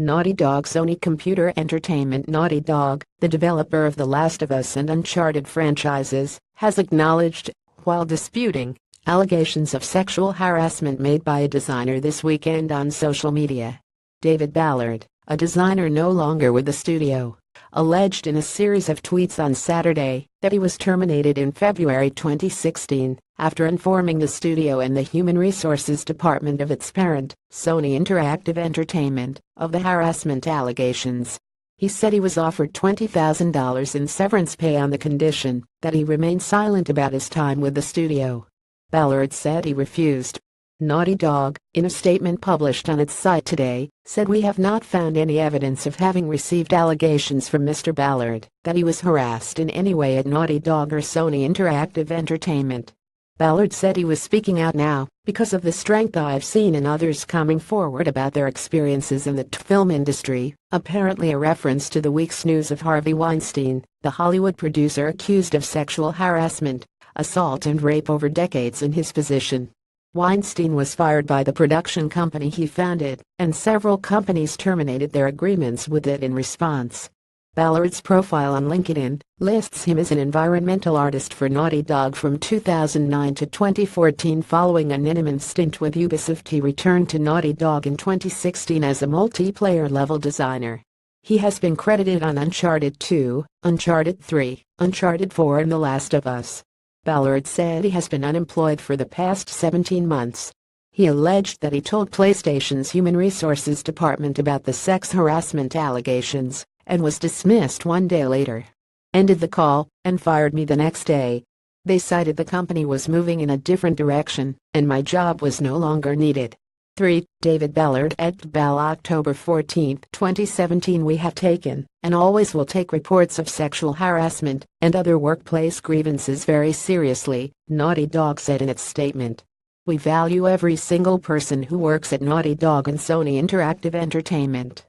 Naughty Dog. Sony Computer Entertainment. Naughty Dog, the developer of The Last of Us and Uncharted franchises, has acknowledged, while disputing, allegations of sexual harassment made by a designer this weekend on social media. David Ballard, a designer no longer with the studio, alleged in a series of tweets on Saturday that he was terminated in February 2016 after informing the studio and the Human Resources Department of its parent, Sony Interactive Entertainment, of the harassment allegations. He said he was offered $20,000 in severance pay on the condition that he remain silent about his time with the studio. Ballard said he refused. Naughty Dog, in a statement published on its site today, said, "We have not found any evidence of having received allegations from Mr. Ballard that he was harassed in any way at Naughty Dog or Sony Interactive Entertainment." Ballard said he was speaking out now because of the strength I've seen in others coming forward about their experiences in the film industry, apparently a reference to the week's news of Harvey Weinstein, the Hollywood producer accused of sexual harassment, assault and rape over decades in his position. Weinstein was fired by the production company he founded, and several companies terminated their agreements with it in response. Ballard's profile on LinkedIn lists him as an environmental artist for Naughty Dog from 2009 to 2014. Following an intimate stint with Ubisoft, he returned to Naughty Dog in 2016 as a multiplayer-level designer. He has been credited on Uncharted 2, Uncharted 3, Uncharted 4 and The Last of Us. Ballard said he has been unemployed for the past 17 months. He alleged that he told PlayStation's Human Resources Department about the sex harassment allegations and was dismissed one day later. "Ended the call and fired me the next day. They cited the company was moving in a different direction and my job was no longer needed." 3. David Ballard at Bell. October 14, 2017. "We have taken, and always will take, reports of sexual harassment and other workplace grievances very seriously," Naughty Dog said in its statement. "We value every single person who works at Naughty Dog and Sony Interactive Entertainment.